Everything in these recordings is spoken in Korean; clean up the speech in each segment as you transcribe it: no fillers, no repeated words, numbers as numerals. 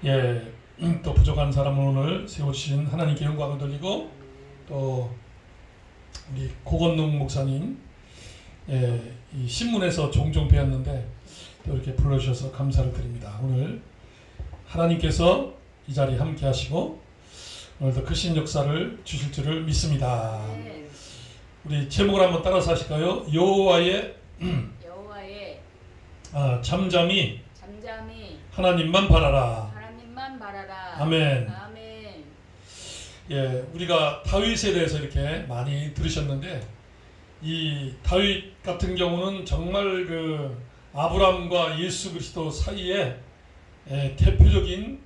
예, 또 부족한 사람을 오늘 세워주신 하나님께 영광을 돌리고, 또 우리 고건능 목사님, 예, 이 신문에서 종종 뵈었는데 또 이렇게 불러주셔서 감사를 드립니다. 오늘 하나님께서 이 자리에 함께 하시고 오늘도 크신 역사를 주실 줄을 믿습니다. 우리 제목을 한번 따라서 하실까요? 여호와의 잠잠히 하나님만 바라라. 아멘. 예, 우리가 다윗에 대해서 이렇게 많이 들으셨는데, 이 다윗 같은 경우는 정말 그 아브람과 예수 그리스도 사이에 대표적인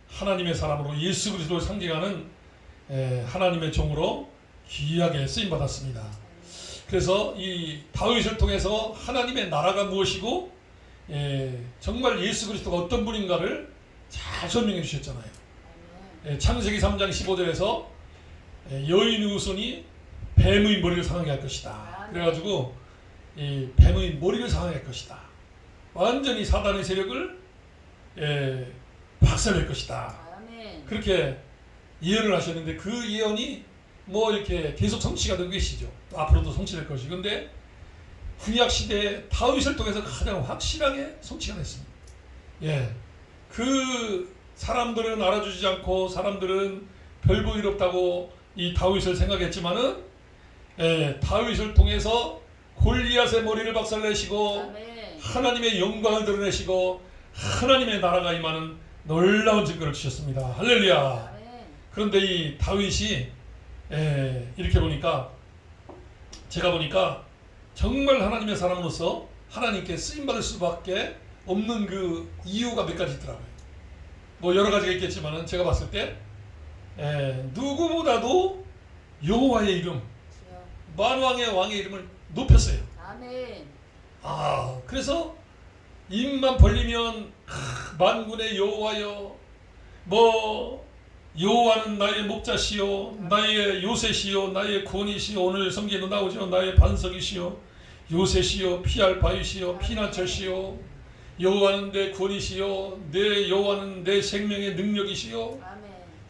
하나님의 사람으로, 예수 그리스도를 상징하는 하나님의 종으로 귀하게 쓰임 받았습니다. 그래서 이 다윗을 통해서 하나님의 나라가 무엇이고 정말 예수 그리스도가 어떤 분인가를 잘 설명해 주셨잖아요. 창세기 3장 15절에서 여인의 후손이 뱀의 머리를 상하게 할 것이다. 그래가지고 이 뱀의 머리를 상하게 할 것이다. 완전히 사단의 세력을 박살낼 것이다. 그렇게 예언을 하셨는데, 그 예언이 뭐 이렇게 계속 성취가 되고 계시죠. 앞으로도 성취될 것이. 근데 구약 시대에 다윗을 통해서 가장 확실하게 성취가 됐습니다. 예, 그 사람들은 알아주지 않고, 사람들은 별 볼일 없다고 이 다윗을 생각했지만은, 다윗을 통해서 골리앗의 머리를 박살내시고 하나님의 영광을 드러내시고 하나님의 나라가 임하는 놀라운 증거를 주셨습니다. 할렐루야. 그런데 이 다윗이 이렇게 보니까, 제가 보니까 정말 하나님의 사람으로서 하나님께 쓰임받을 수밖에 없는 그 이유가 몇 가지 있더라고요. 뭐 여러 가지가 있겠지만은, 제가 봤을 때 누구보다도 여호와의 이름, 만왕의 왕의 이름을 높였어요. 그래서 입만 벌리면 만군의 여호와여, 뭐 여호와는 나의 목자시요, 나의 요새시요, 나의 구원이시요, 오늘 성경에도 나오죠. 나의 반석이시요, 요새시요, 피할 바위시요, 피난처시요, 여호와는 내 구원이시요, 내 여호와는 내 생명의 능력이시요.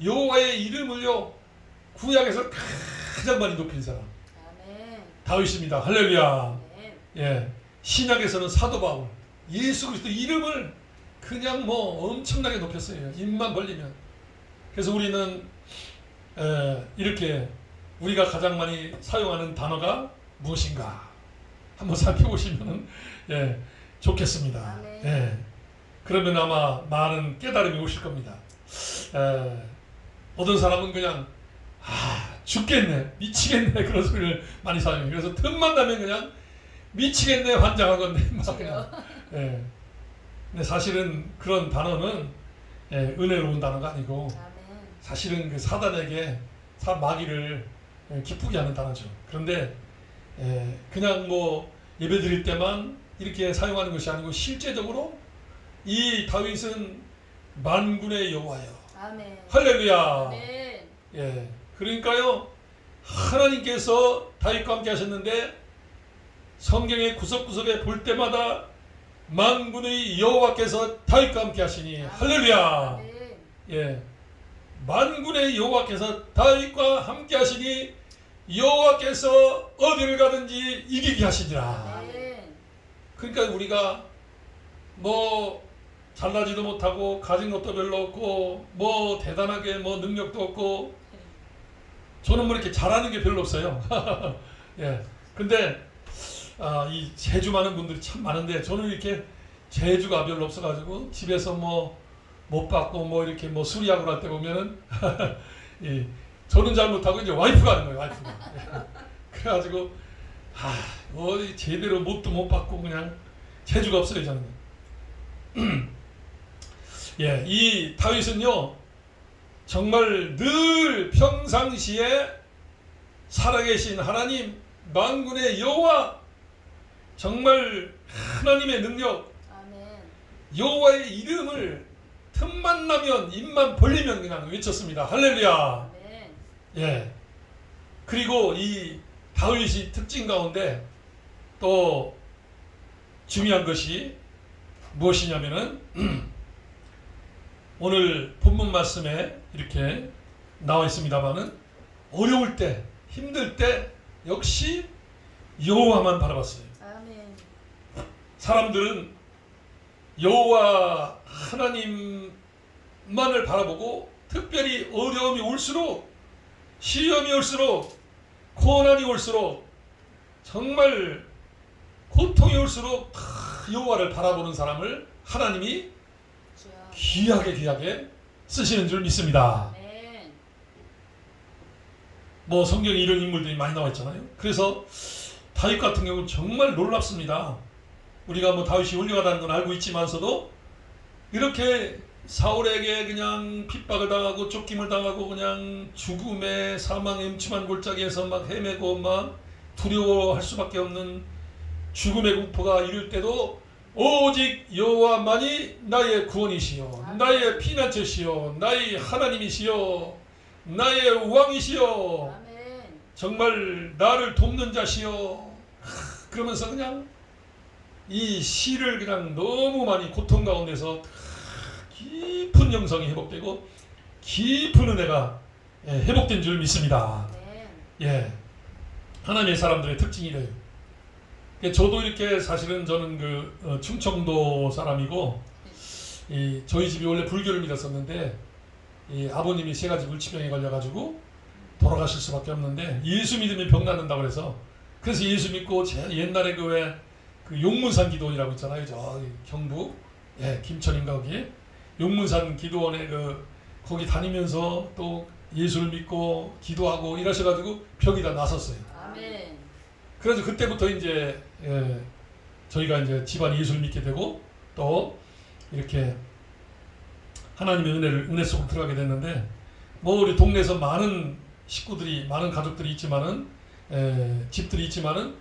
여호와의 이름을요, 구약에서 가장 많이 높인 사람 다윗입니다. 할렐루야. 예, 신약에서는 사도 바울, 예수 그리스도 이름을 그냥 뭐 엄청나게 높였어요. 입만 벌리면. 그래서 우리는 이렇게 우리가 가장 많이 사용하는 단어가 무엇인가 한번 살펴보시면 좋겠습니다. 그러면 아마 많은 깨달음이 오실 겁니다. 어떤 사람은 그냥 죽겠네, 미치겠네, 그런 소리를 많이 사용해요. 그래서 틈만 나면 그냥 미치겠네, 환장하건네, 막 그냥. 근데 사실은 그런 단어는 은혜로운 단어가 아니고, 사실은 그 사단에게 마귀를 기쁘게 하는 단어죠. 그런데 그냥 뭐 예배 드릴 때만 이렇게 사용하는 것이 아니고, 실제적으로 이 다윗은 만군의 여호와여. 할렐루야. 예, 그러니까요, 하나님께서 다윗과 함께 하셨는데, 성경의 구석구석에 볼 때마다 만군의 여호와께서 다윗과 함께 하시니, 할렐루야. 예, 만군의 여호와께서 다윗과 함께 하시니 여호와께서 어디를 가든지 이기게 하시니라. 그러니까 우리가 뭐 잘나지도 못하고 가진 것도 별로 없고 뭐 대단하게 뭐 능력도 없고, 저는 뭐 이렇게 잘하는 게 별로 없어요. 예, 근데 이 재주 많은 분들이 참 많은데, 저는 이렇게 재주가 별로 없어가지고 집에서 뭐 못 받고 뭐 이렇게 뭐 수리하고 할 때 보면은 저는 잘 못하고 이제 와이프가 하는 거예요. 와이프가. 그래가지고 어디 제대로 못도 못 받고 그냥 재주가 없어요, 저는. 예, 이 다윗은요, 정말 늘 평상시에 살아계신 하나님, 만군의 여호와, 정말 하나님의 능력, 여호와의 이름을 틈만 나면, 입만 벌리면 그냥 외쳤습니다. 할렐루야. 예, 그리고 이 다윗이 특징 가운데 또 중요한 것이 무엇이냐면은 오늘 본문 말씀에 이렇게 나와 있습니다만은 어려울 때, 힘들 때 역시 여호와만 바라봤어요. 아멘. 사람들은 여호와 하나님만을 바라보고 특별히 어려움이 올수록, 시험이 올수록, 고난이 올수록, 정말 고통이 올수록 여호와를 바라보는 사람을 하나님이 귀하게 쓰시는 줄 믿습니다. 아멘. 뭐 성경에 이런 인물들이 많이 나와 있잖아요. 그래서 다윗 같은 경우는 정말 놀랍습니다. 우리가 뭐 다윗이 훌륭하다는 건 알고 있지만서도 이렇게 사울에게 그냥 핍박을 당하고 쫓김을 당하고 그냥 죽음의 사망의 음침한 골짜기에서 막 헤매고 막 두려워할 수밖에 없는 죽음의 공포가 이를 때도 오직 여호와만이 나의 구원이시여, 나의 피난처시여, 나의 하나님이시여, 나의 왕이시여, 아멘. 정말 나를 돕는 자시여. 그러면서 그냥 이 시를 그냥 너무 많이 고통 가운데서 깊은 영성이 회복되고 깊은 은혜가 회복된 줄 믿습니다. 예, 하나님의 사람들의 특징이 이래요. 저도 이렇게 사실은 저는 그 충청도 사람이고 저희 집이 원래 불교를 믿었었는데 아버님이 세 가지 물치병에 걸려가지고 돌아가실 수밖에 없는데 예수 믿으면 병 낫는다고 그래서 예수 믿고 옛날에 그 용문산 기도원이라고 있잖아요. 저 경북 김천인가 거기 용문산 기도원에 거기 다니면서 또 예수를 믿고 기도하고 이러셔가지고 병이 다 나섰어요. 아멘. 그래서 그때부터 이제 저희가 이제 집안 예수를 믿게 되고 또 이렇게 하나님의 은혜 속으로 들어가게 됐는데 뭐 우리 동네에서 많은 식구들이 많은 가족들이 있지만은 집들이 있지만은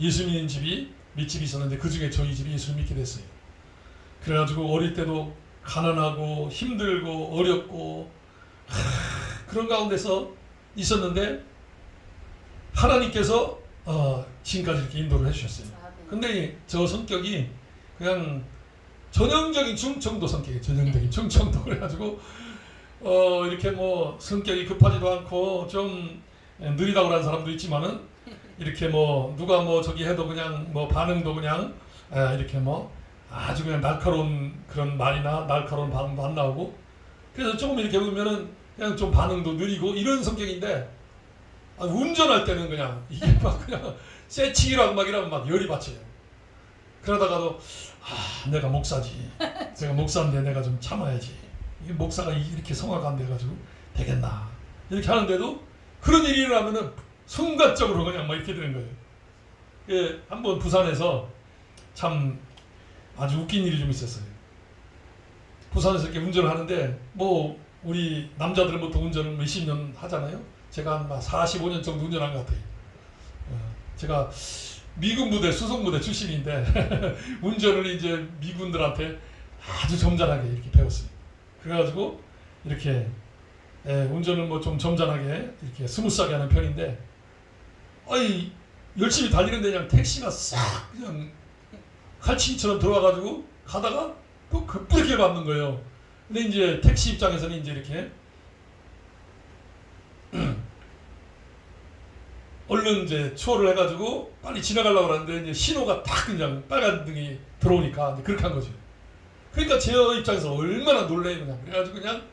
예수 믿는 집이 몇 집이 있었는데 그 중에 저희 집이 예수를 믿게 됐어요. 그래가지고 어릴 때도 가난하고 힘들고 어렵고 그런 가운데서 있었는데 하나님께서 지금까지 이렇게 인도를 해주셨어요. 근데 저 성격이 그냥 전형적인 충청도 성격이에요. 전형적인 충청도. 그래가지고 이렇게 뭐 성격이 급하지도 않고 좀 느리다고 하는 사람도 있지만은 이렇게 뭐 누가 뭐 저기 해도 그냥 뭐 반응도 그냥 이렇게 뭐 아주 그냥 날카로운 그런 말이나 날카로운 반응도 안 나오고 그래서 조금 이렇게 보면은 그냥 좀 반응도 느리고 이런 성격인데 운전할 때는 그냥 이게 막 그냥 세칭이라고 막 이러면 막 열이 받쳐요. 그러다가도 내가 목사지. 제가 목사인데 내가 좀 참아야지. 이 목사가 이렇게 성화가 안 돼가지고 되겠나. 이렇게 하는데도 그런 일이 일어나면은 순간적으로 그냥 막 이렇게 되는 거예요. 예, 한번 부산에서 참 아주 웃긴 일이 좀 있었어요. 부산에서 이렇게 운전을 하는데 뭐 우리 남자들은 보통 운전을 몇십 년 하잖아요. 제가 한 45년 정도 운전한 것 같아요. 제가 미군 부대 수송부대 출신인데 운전을 이제 미군들한테 아주 점잖하게 이렇게 배웠어요. 그래가지고 이렇게 운전을 뭐 좀 점잖하게 이렇게 스무스하게 하는 편인데 열심히 달리는데 그냥 택시가 싹 그냥 칼치기처럼 들어와가지고 가다가 또 급하게 밟는 거예요. 근데 이제 택시 입장에서는 이제 이렇게 얼른 이제 추월을 해가지고 빨리 지나가려고 하는데 이제 신호가 딱 그냥 빨간 등이 들어오니까 이제 그렇게 한 거죠. 그러니까 제 입장에서 얼마나 놀래요. 그냥 그래가지고 그냥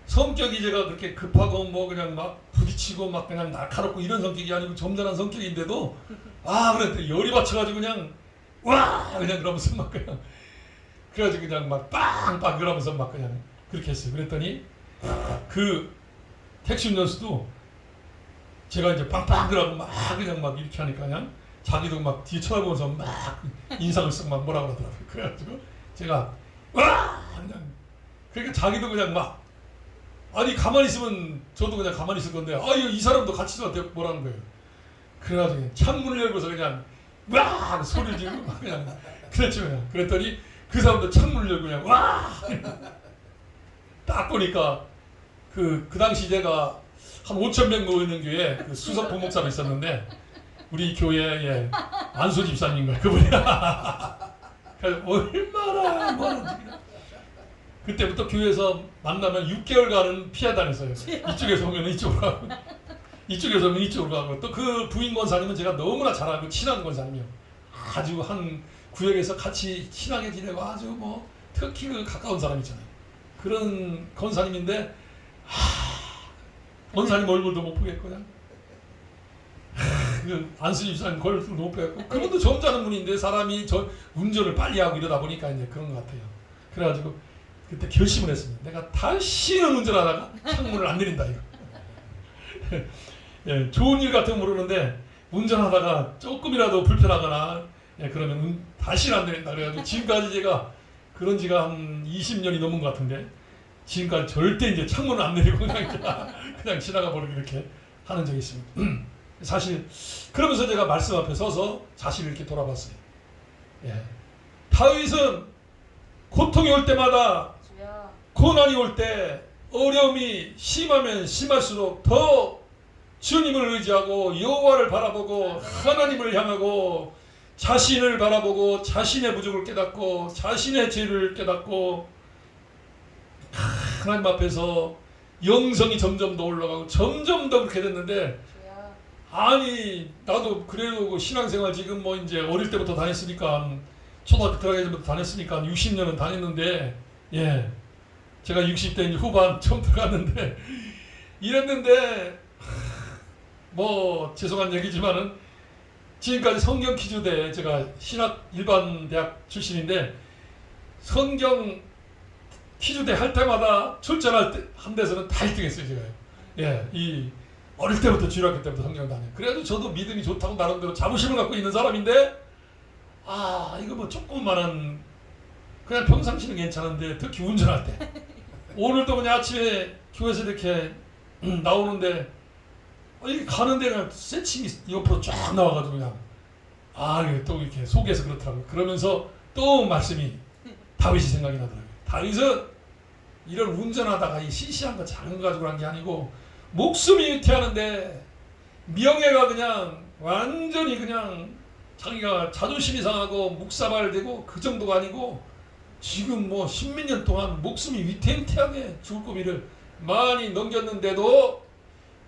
성격이 제가 그렇게 급하고 뭐 그냥 막 부딪히고 막 그냥 날카롭고 이런 성격이 아니고 점잖은 성격인데도 그래 열이 받쳐가지고 그냥 와 그냥 그러면서 막 그냥 그래가지고 그냥 막 빵빵 그러면서 막 그냥 그렇게 했어요. 그랬더니 그 택시 운전수도 제가 이제 빵빵 그러고 막 그냥 막 이렇게 하니까 그냥 자기도 막 뒤에 쳐다보면서 막 인상을 쓰고 막 뭐라 그러더라고요. 그래가지고 제가 와 그냥 그러니까 자기도 그냥 막 아니 가만히 있으면 저도 그냥 가만히 있을 건데 이 사람도 같이 저한테 뭐라는 거예요. 그래가지고 그냥 창문을 열고서 그냥 와 소리를 지르고 막 그냥 그랬죠. 그냥 그랬더니 그 사람도 창문을 열고 그냥 와 딱 보니까 그 당시 제가 한 5,000명 모이는 교회에 그 수석 부목사로 있었는데 우리 교회의 안수 집사님 거예요. 그분이 그래서 얼마나 그때부터 교회에서 만나면 6개월간은 피하 다녔어요. 이쪽에서 오면 이쪽으로 가고 이쪽에서 오면 이쪽으로 가고 또 그 부인 권사님은 제가 너무나 잘 알고 친한 권사님이요. 아주 한 구역에서 같이 친하게 지내고 아주 뭐 특히 그 가까운 사람 있잖아요. 그런 권사님인데 권사님 얼굴도 못 보겠고 그냥 그 안수님 사님 얼굴도 못 보겠고 그분도 점잖은 분인데 사람이 저 운전을 빨리 하고 이러다 보니까 이제 그런 것 같아요. 그래가지고 그때 결심을 했습니다. 내가 다시는 운전하다가 창문을 안 내린다 이거. 예, 좋은 일 같으면 모르는데 운전하다가 조금이라도 불편하거나 예, 그러면 다시는 안 내린다 그래가지고 지금까지 제가 그런 지가 한 20년이 넘은 것 같은데 지금까지 절대 이제 창문을 안 내리고 그냥 지나가 버리고 이렇게 하는 적이 있습니다. 사실 그러면서 제가 말씀 앞에 서서 자신을 이렇게 돌아봤어요. 예. 다윗은 고통이 올 때마다 고난이 올 때 어려움이 심하면 심할수록 더 주님을 의지하고 여호와를 바라보고 하나님을 향하고 자신을 바라보고 자신의 부족을 깨닫고 자신의 죄를 깨닫고 하나님 앞에서 영성이 점점 더 올라가고 점점 더 그렇게 됐는데 아니 나도 그래도 신앙생활 지금 뭐 이제 어릴 때부터 다녔으니까 초등학교 들어가기 전부터 다녔으니까 60년은 다녔는데 예 제가 60대 후반 처음 들어갔는데 이랬는데 뭐 죄송한 얘기지만은 지금까지 성경 퀴즈대 제가 신학 일반 대학 출신인데 성경 퀴즈대 할 때마다 출전할 때 한 데서는 다 1등했어요 제가요. 예, 이 어릴 때부터 중학교 때부터 성경 다녀. 그래도 저도 믿음이 좋다고 나름대로 자부심을 갖고 있는 사람인데 아 이거 뭐 조금만한 그냥 평상시는 괜찮은데 특히 운전할 때 오늘도 그냥 아침에 교회에서 이렇게 나오는데 이렇게 가는데 그냥 세칭이 옆으로 쫙 나와가지고 그냥 또 이렇게 속에서 그렇더라고요. 그러면서 또 말씀이 다윗이 생각이 나더라고요. 다윗은 이런 운전하다가 이 시시한 거 작은 거 가지고 한 게 아니고 목숨이 위태하는데 명예가 그냥 완전히 그냥 자기가 자존심이 상하고 묵사발되고 그 정도가 아니고 지금 뭐 십몇 년 동안 목숨이 위태위태하게 죽을 고비를 많이 넘겼는데도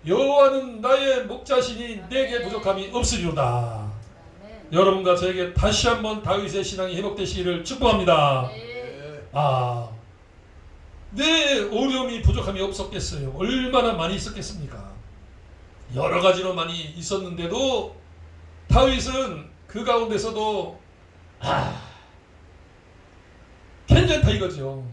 여호와는 나의 목자시니 내게 부족함이 없으리로다. 여러분과 저에게 다시 한번 다윗의 신앙이 회복되시기를 축복합니다. 내 어려움이 부족함이 없었겠어요. 얼마나 많이 있었겠습니까? 여러 가지로 많이 있었는데도 다윗은 그 가운데서도 괜찮다 이거죠.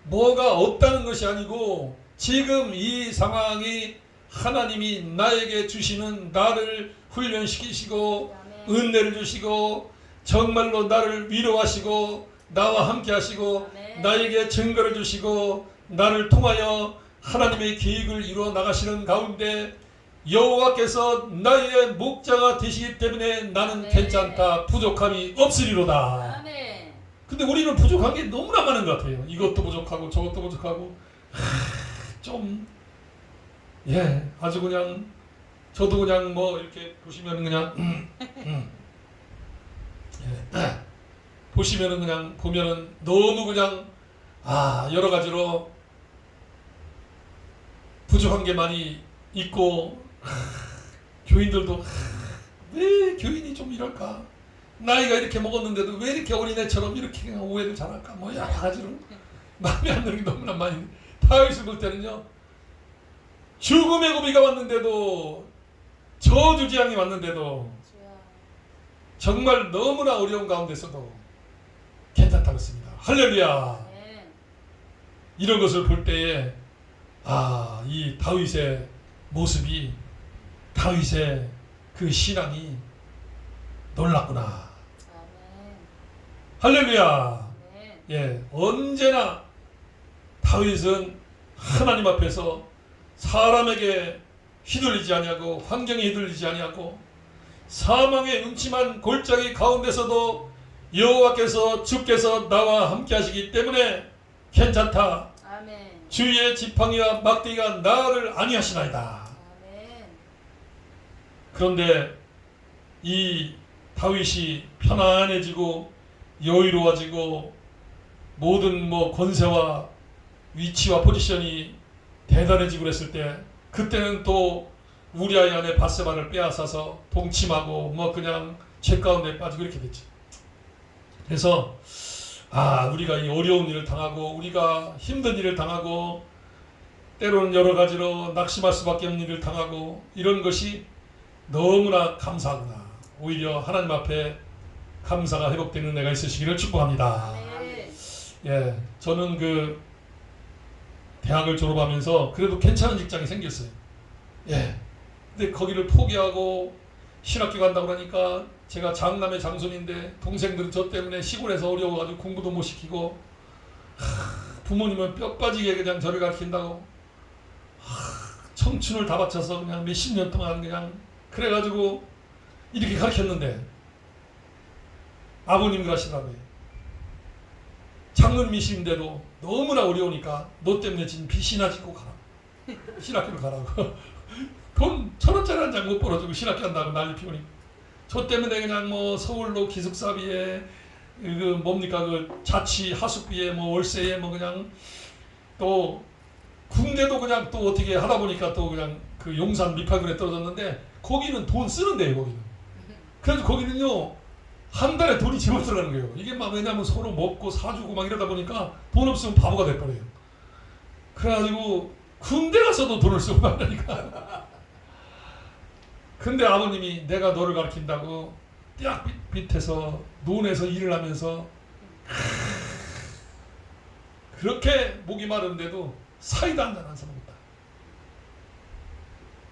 뭐가 없다는 것이 아니고 지금 이 상황이 하나님이 나에게 주시는 나를 훈련시키시고 은혜를 주시고 정말로 나를 위로하시고 나와 함께 하시고 나에게 증거를 주시고 나를 통하여 하나님의 계획을 이루어 나가시는 가운데 여호와께서 나의 목자가 되시기 때문에 나는 괜찮다 부족함이 없으리로다. 근데 우리는 부족한 게 너무나 많은 것 같아요. 이것도 부족하고 저것도 부족하고 아주 그냥 저도 그냥 뭐 이렇게 보시면 그냥 보시면은 그냥 보면은 너무 그냥 여러 가지로 부족한 게 많이 있고 교인들도 왜 교인이 좀 이럴까? 나이가 이렇게 먹었는데도 왜 이렇게 어린애처럼 이렇게 그냥 오해를 잘할까? 뭐 여러 가지로 마음에 안 드는 게 너무나 많이. 다윗을 볼 때는요. 죽음의 고비가 왔는데도 저주지향이 왔는데도 정말 너무나 어려운 가운데서도 괜찮다고 했습니다. 할렐루야. 이런 것을 볼 때에 이 다윗의 모습이 다윗의 그 신앙이 놀랍구나. 할렐루야. 예, 언제나 다윗은 하나님 앞에서 사람에게 휘둘리지 아니하고 환경에 휘둘리지 아니하고 사망의 음침한 골짜기 가운데서도 여호와께서 주께서 나와 함께 하시기 때문에 괜찮다. 아멘. 주의 지팡이와 막대기가 나를 안위하시나이다. 아멘. 그런데 이 다윗이 편안해지고 여유로워지고 모든 뭐 권세와 위치와 포지션이 대단해지고 그랬을 때 그때는 또 우리아의 아내 밧세바를 빼앗아서 동침하고 뭐 그냥 죄 가운데 빠지고 이렇게 됐지. 그래서 우리가 이 어려운 일을 당하고 우리가 힘든 일을 당하고 때로는 여러 가지로 낙심할 수밖에 없는 일을 당하고 이런 것이 너무나 감사하구나. 오히려 하나님 앞에 감사가 회복되는 은혜가 있으시기를 축복합니다. 예, 저는 그 대학을 졸업하면서 그래도 괜찮은 직장이 생겼어요. 예, 근데 거기를 포기하고 신학교 간다고 그러니까 제가 장남의 장손인데 동생들은 저 때문에 시골에서 어려워가지고 공부도 못 시키고 부모님은 뼈 빠지게 그냥 저를 가르친다고 청춘을 다 바쳐서 그냥 몇십 년 동안 그냥 그래가지고 이렇게 가르쳤는데 아버님 그러시더라고요. 장로님이신데도 너무나 어려우니까 너 때문에 지금 빚이나 짓고 가라. 신학교를 가라고. 돈 1,000원짜리 한 장 못 벌어주고 신학교 한다고 난리 피우니까 저 때문에 그냥 뭐 서울로 기숙사비에 그 뭡니까 그 자취 하숙비에 뭐 월세에 뭐 그냥 또 군대도 그냥 또 어떻게 하다 보니까 또 그냥 그 용산 미팔군에 떨어졌는데 거기는 돈 쓰는 데예요 거기는. 그래서 거기는요 한 달에 돈이 제법 들어가는 거예요. 이게 막 왜냐면 서로 먹고 사주고 막 이러다 보니까 돈 없으면 바보가 돼버려요. 그래가지고 군대 가서도 돈을 쓰고 말라니까. 근데 아버님이 내가 너를 가르친다고 딱 밑에서 논에서 일을 하면서 그렇게 목이 마른데도 사이다 한잔 안 사먹었다.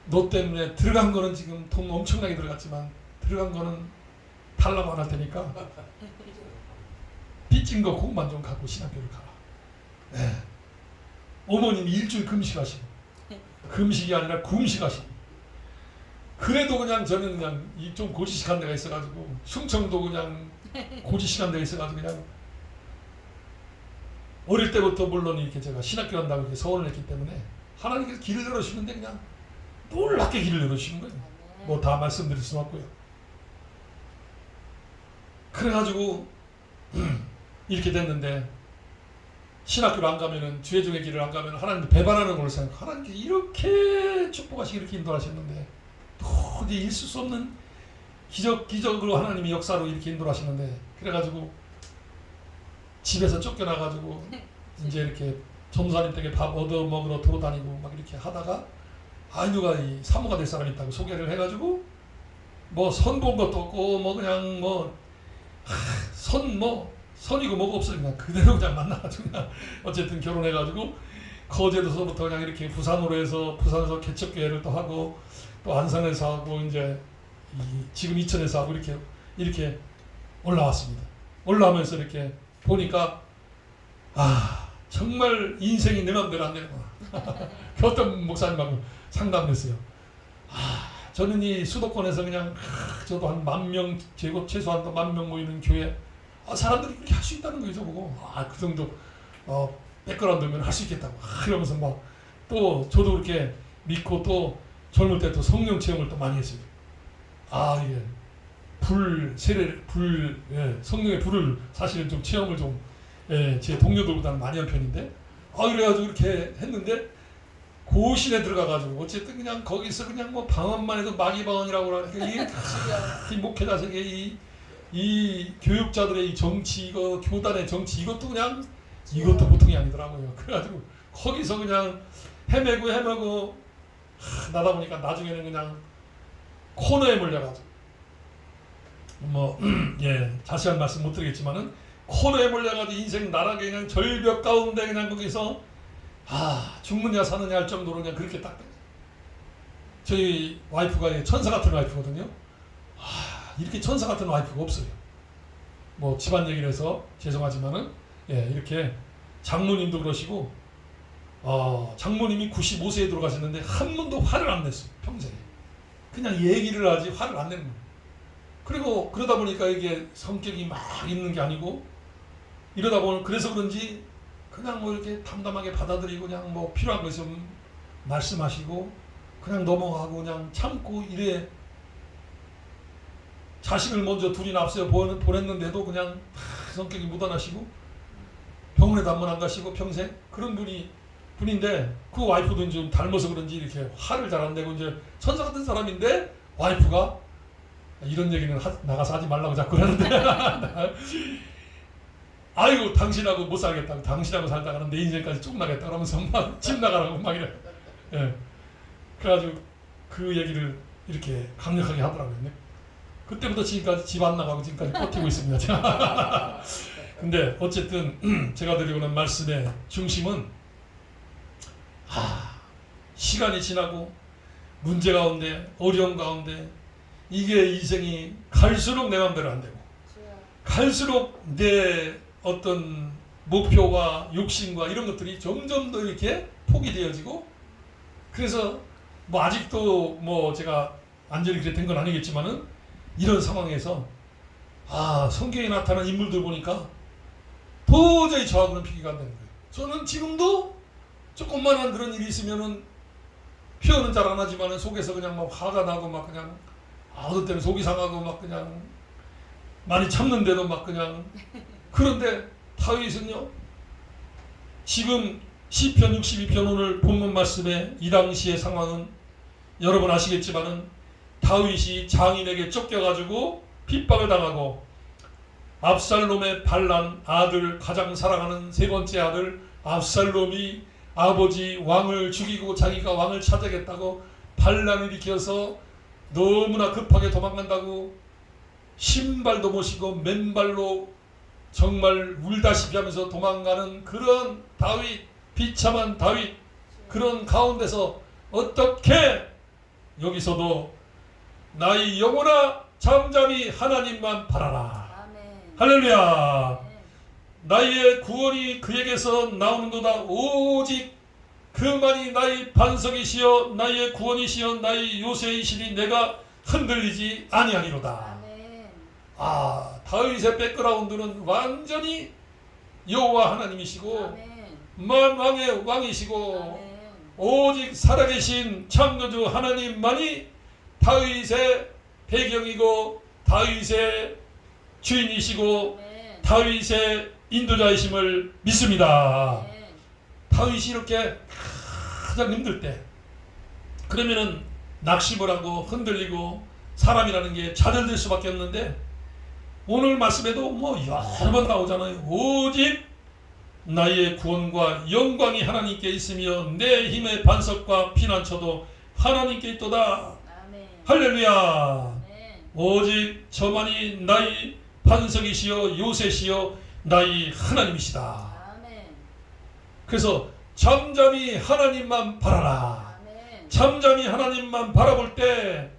너 때문에 들어간 거는 지금 돈 엄청나게 들어갔지만 들어간 거는 달라고 안 할 테니까 빚진 거 그것만 좀 갖고 신학교를 가라. 네. 어머님이 일주일 금식하시고 금식이 아니라 금식하시고 그래도 그냥 저는 그냥 좀 고지식한 데가 있어가지고 충청도 그냥 고지식한 데가 있어가지고 그냥 어릴 때부터 물론 이렇게 제가 신학교 간다고 이렇게 서원을 했기 때문에 하나님께서 길을 열어주시는데 그냥 놀랍게 길을 열어주시는 거예요. 뭐 다 말씀드릴 수는 없고요. 그래가지고 이렇게 됐는데 신학교를 안 가면은 주의종의 길을 안 가면 하나님 배반하는 걸 생각. 하나님께 이렇게 축복하시고 이렇게 인도하셨는데 도저히 있을 수 없는 기적으로 하나님이 역사로 이렇게 인도하시는데 그래가지고 집에서 쫓겨나가지고 이제 이렇게 전도사님 댁에 밥 얻어 먹으러 돌아다니고 막 이렇게 하다가 누가 이 사모가 될 사람이 있다고 소개를 해가지고 뭐 선 본 것도 없고 뭐 그냥 뭐 선이고 뭐가 없어요. 그냥 그대로 그냥 만나가지고 그냥 어쨌든 결혼해가지고 거제도서부터 그냥 이렇게 부산으로 해서 부산에서 개척교회를 또 하고 또 안산에서 하고 이제 지금 이천에서 하고 이렇게 올라왔습니다. 올라오면서 이렇게 보니까 정말 인생이 내 맘대로 안 되는구나. 어떤 목사님하고 상담했어요. 저는 이 수도권에서 그냥 저도 한 10,000명 제곱 최소한 10,000명 모이는 교회 사람들이 그렇게 할 수 있다는 거예요. 저보고 그 정도 백그라운드면 할 수 있겠다고 이러면서 막 또 저도 그렇게 믿고 또 젊을 때 또 성령 체험을 또 많이 했어요. 이게 성령의 불을 사실은 좀 체험을 좀 제 동료들보다는 많이 한 편인데 그래가지고 이렇게 했는데 고신에 들어가가지고 어쨌든 그냥 거기서 그냥 뭐 방언만 해도 마귀방언이라고 그러니까 이 목회자 세계 이 교육자들의 이 정치 교단의 정치 이것도 보통이 아니더라고요. 그래가지고 거기서 그냥 헤매고 나다 보니까 나중에는 그냥 코너에 몰려가지고 자세한 말씀 못 드리겠지만은 코너에 몰려가지고 인생 나락에 그냥 절벽 가운데 그냥 거기서 죽느냐 사느냐 할 정도로 그냥 그렇게 딱 저희 와이프가 천사 같은 와이프거든요. 이렇게 천사 같은 와이프가 없어요. 뭐 집안 얘기를 해서 죄송하지만은 이렇게 장모님도 그러시고 장모님이 95세에 돌아가셨는데 한 번도 화를 안 냈어요. 평생에. 그냥 얘기를 하지 화를 안 내는 거예요. 그리고 그러다 보니까 이게 성격이 막 있는 게 아니고 이러다 보면 그래서 그런지 그냥 뭐 이렇게 담담하게 받아들이고 그냥 뭐 필요한 거 있으면 말씀하시고 그냥 넘어가고 그냥 참고 이래 자식을 먼저 둘이나 앞서 보냈는데도 그냥 성격이 무던하시고 병원에도 한 번 안 가시고 평생 그런 분인데 그 와이프도 좀 닮아서 그런지 이렇게 화를 잘 안 내고 이제 천사 같은 사람인데 와이프가 이런 얘기는 나가서 하지 말라고 자꾸 그러는데 아이고 당신하고 못 살겠다고 당신하고 살다가는 내 인생까지 쭉 나겠다 그러면서 막 집 나가라고 막 이래. 예. 그래가지고 그 얘기를 이렇게 강력하게 하더라고요. 그때부터 지금까지 집 안 나가고 지금까지 버티고 있습니다. 근데 어쨌든 제가 드리고는 말씀의 중심은 시간이 지나고 문제 가운데 어려움 가운데 이게 인생이 갈수록 내 맘대로 안 되고 갈수록 내 어떤 목표와 욕심과 이런 것들이 점점 더 이렇게 포기되어지고 그래서 뭐 아직도 뭐 제가 완전히 그렇게 된 건 아니겠지만은 이런 상황에서 성경에 나타난 인물들 보니까 도저히 저하고는 비교가 안 되는 거예요. 저는 지금도 조금만한 그런 일이 있으면은 표현은 잘 안 하지만은 속에서 그냥 막 화가 나고 막 그냥 어떤 때는 속이 상하고 막 그냥 많이 참는데도 막 그냥 그런데 다윗은요 지금 시편 62편 오늘 본문 말씀에 이 당시의 상황은 여러분 아시겠지만은 다윗이 장인에게 쫓겨가지고 핍박을 당하고 압살롬의 반란 아들 가장 사랑하는 세 번째 아들 압살롬이 아버지 왕을 죽이고 자기가 왕을 찾아겠다고 반란을 일으켜서 너무나 급하게 도망간다고 신발도 모시고 맨발로 정말 울다시피 하면서 도망가는 그런 다윗 비참한 다윗 그런 가운데서 어떻게 여기서도 나의 영혼아 잠잠히 하나님만 바라라. 아멘. 할렐루야. 나의 구원이 그에게서 나오는도다. 오직 그만이 나의 반석이시여 나의 구원이시여 나의 요새이시니 내가 흔들리지 아니하리로다. 아멘. 다윗의 백그라운드는 완전히 여호와 하나님이시고 아멘. 만왕의 왕이시고 아멘. 오직 살아계신 창조주 하나님만이 다윗의 배경이고 다윗의 주인이시고 아멘. 다윗의 인도자이심을 믿습니다. 아멘. 다윗이 이렇게 가장 힘들 때 그러면은 낙심을 하고 흔들리고 사람이라는 게 좌절될 수밖에 없는데 오늘 말씀에도 뭐 여러 번 나오잖아요. 오직 나의 구원과 영광이 하나님께 있으며 내 힘의 반석과 피난처도 하나님께 있도다. 아멘. 할렐루야. 아멘. 오직 저만이 나의 반석이시여 요새시여 나의 하나님이시다. 아멘. 그래서 잠잠히 하나님만 바라라. 아멘. 잠잠히 하나님만 바라볼 때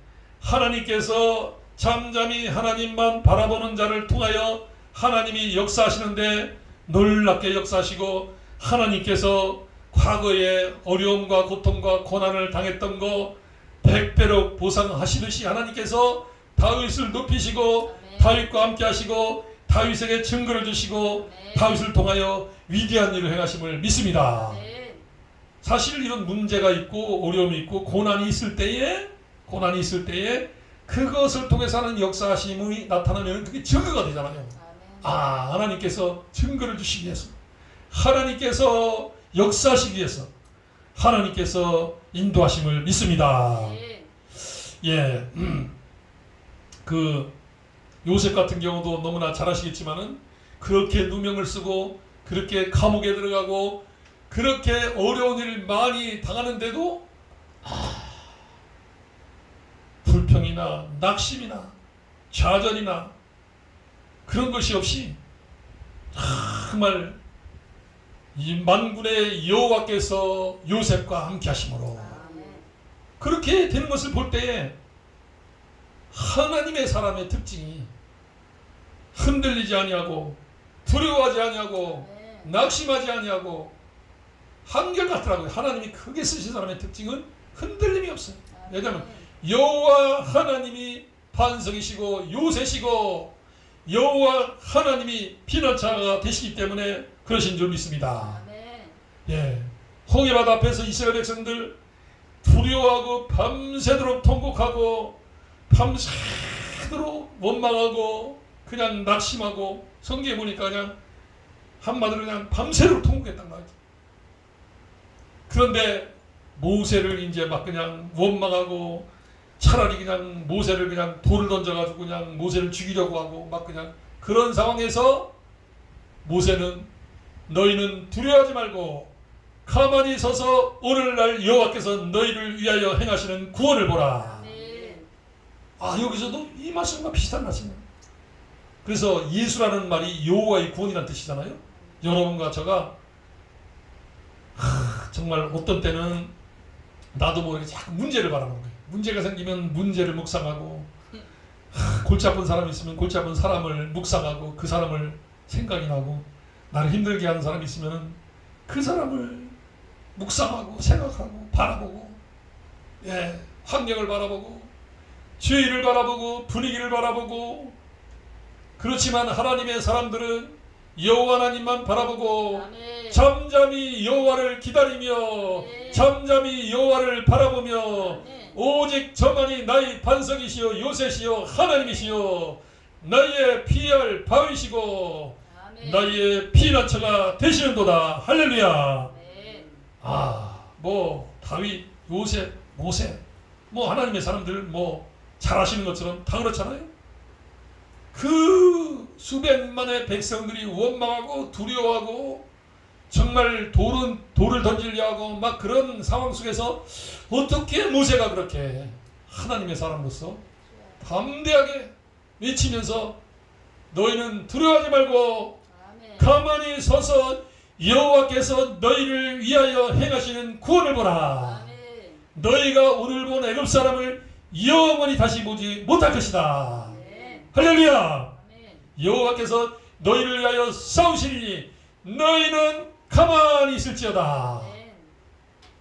하나님께서 잠잠히 하나님만 바라보는 자를 통하여 하나님이 역사하시는데 놀랍게 역사하시고 하나님께서 과거에 어려움과 고통과 고난을 당했던 거 100배로 보상하시듯이 하나님께서 다윗을 높이시고 아멘. 다윗과 함께 하시고 다윗에게 증거를 주시고 아멘. 다윗을 통하여 위대한 일을 행하심을 믿습니다. 아멘. 사실 이런 문제가 있고 어려움이 있고 고난이 있을 때에 그것을 통해서 하는 역사하심이 나타나면 그게 증거가 되잖아요. 아멘. 하나님께서 증거를 주시기 위해서 하나님께서 역사하시기 위해서 하나님께서 인도하심을 믿습니다. 아멘. 예, 그 요셉 같은 경우도 너무나 잘 아시겠지만은 그렇게 누명을 쓰고 그렇게 감옥에 들어가고 그렇게 어려운 일을 많이 당하는데도 불평이나 낙심이나 좌절이나 그런 것이 없이 정말 이 만군의 여호와께서 요셉과 함께 하심으로 아멘. 그렇게 되는 것을 볼 때에 하나님의 사람의 특징이 흔들리지 아니하고 두려워하지 아니하고 아멘. 낙심하지 아니하고 한결같더라고요. 하나님이 크게 쓰신 사람의 특징은 흔들림이 없어요. 왜냐하면 여호와 하나님이 반석이시고 요새시고 여호와 하나님이 피난처가 되시기 때문에 그러신 줄 믿습니다. 아멘. 예, 홍해바다 앞에서 이스라엘 백성들 두려워하고 밤새도록 통곡하고 밤새도록 원망하고 그냥 낙심하고 성경에 보니까 그냥 한마디로 그냥 밤새도록 통곡했단 말이죠. 그런데 모세를 이제 막 그냥 원망하고 차라리 그냥 모세를 그냥 돌을 던져가지고 그냥 모세를 죽이려고 하고 막 그냥 그런 상황에서 모세는 너희는 두려워하지 말고 가만히 서서 오늘날 여호와께서 너희를 위하여 행하시는 구원을 보라. 아멘. 아, 여기서도 이 말씀과 비슷한 말씀이에요. 그래서 예수라는 말이 여호와의 구원이라는 뜻이잖아요. 여러분과 제가 정말 어떤 때는 나도 모르게 자꾸 문제를 바라는 거예요. 문제가 생기면 문제를 묵상하고 골치 아픈 사람이 있으면 골치 아픈 사람을 묵상하고 그 사람을 생각이 나고 나를 힘들게 하는 사람이 있으면 그 사람을 묵상하고 생각하고 바라보고 환경을 바라보고 주위를 바라보고 분위기를 바라보고 그렇지만 하나님의 사람들은 여호와 하나님만 바라보고 아멘. 잠잠히 여호와를 기다리며 네. 잠잠히 여호와를 바라보며 아멘. 오직 저만이 나의 반석이시요 요새시요 하나님이시요 나의 피할 바위시고 아멘. 나의 피난처가 되시는도다. 할렐루야. 아멘. 뭐 다윗, 요셉, 모세 뭐 하나님의 사람들 뭐 잘하시는 것처럼 다 그렇잖아요. 그 수백만의 백성들이 원망하고 두려워하고 정말 돌을 던지려 하고 막 그런 상황 속에서 어떻게 모세가 그렇게 하나님의 사람으로서 담대하게 외치면서 너희는 두려워하지 말고 아멘. 가만히 서서 여호와께서 너희를 위하여 행하시는 구원을 보라. 아멘. 너희가 오늘 본 애굽 사람을 영원히 다시 보지 못할 것이다. 아멘. 할렐루야. 아멘. 여호와께서 너희를 위하여 싸우시리니 너희는 가만히 있을지어다. 아멘.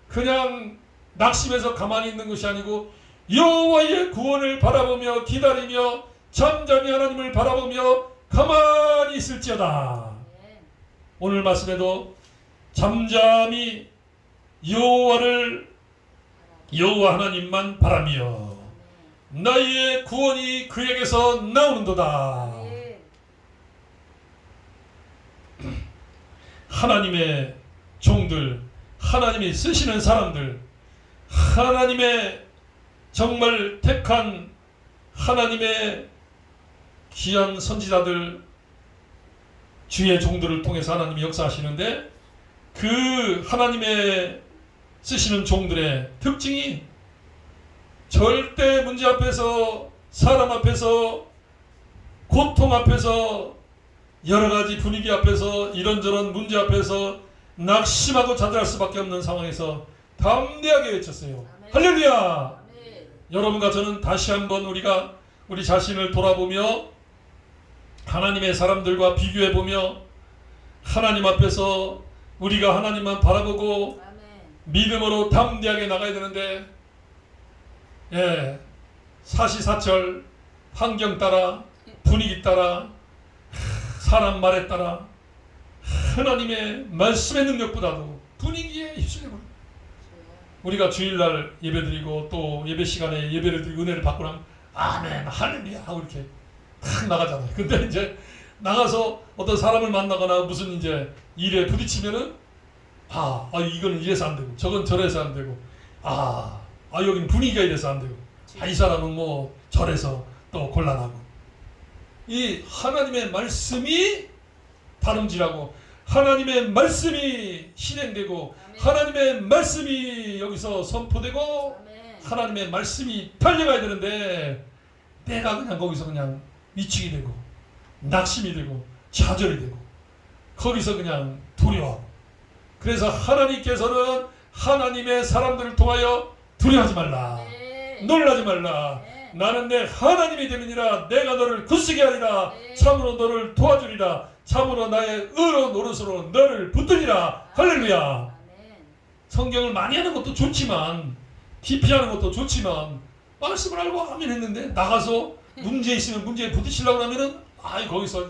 그냥 낙심해서 가만히 있는 것이 아니고 여호와의 구원을 바라보며 기다리며 잠잠히 하나님을 바라보며 가만히 있을지어다. 아멘. 오늘 말씀에도 잠잠히 여호와 하나님만 바라며 나의 구원이 그에게서 나오는도다. 아멘. 하나님의 종들, 하나님이 쓰시는 사람들, 하나님의 정말 택한 하나님의 귀한 선지자들, 주의 종들을 통해서 하나님이 역사하시는데 그 하나님의 쓰시는 종들의 특징이 절대 문제 앞에서 사람 앞에서 고통 앞에서 여러 가지 분위기 앞에서 이런저런 문제 앞에서 낙심하고 좌절할 수밖에 없는 상황에서 담대하게 외쳤어요. 아멘. 할렐루야. 아멘. 여러분과 저는 다시 한번 우리가 우리 자신을 돌아보며 하나님의 사람들과 비교해보며 하나님 앞에서 우리가 하나님만 바라보고 아멘. 믿음으로 담대하게 나가야 되는데 사시사철 환경 따라 분위기 따라 사람 말에 따라 하나님의 말씀의 능력보다도 분위기에 휩쓸려버려요. 우리가 주일날 예배드리고 또 예배 시간에 예배를 드리고 은혜를 받고 나면 아멘 할렐루야 하고 이렇게 탁 나가잖아요. 근데 이제 나가서 어떤 사람을 만나거나 무슨 이제 일에 부딪히면은 이거는 이래서 안 되고 저건 저래서 안 되고 여기는 분위기가 이래서 안 되고 이 사람은 뭐 저래서 또 곤란하고 이 하나님의 말씀이 다름질하고 하나님의 말씀이 실행되고 아멘. 하나님의 말씀이 여기서 선포되고 아멘. 하나님의 말씀이 달려가야 되는데 내가 그냥 거기서 그냥 미치게 되고 낙심이 되고 좌절이 되고 거기서 그냥 두려워하고 그래서 하나님께서는 하나님의 사람들을 통하여 두려워하지 말라. 네. 놀라지 말라. 네. 나는 내 하나님이 됨이니라. 내가 너를 굳세게 하리라. 네. 참으로 너를 도와주리라. 참으로 나의 의로운 노릇으로 너를 붙들리라. 할렐루야. 아멘. 성경을 많이 하는 것도 좋지만 깊이 하는 것도 좋지만 말씀을 알고 아멘 했는데 나가서 문제 있으면 문제에 부딪히려고 하면은 거기서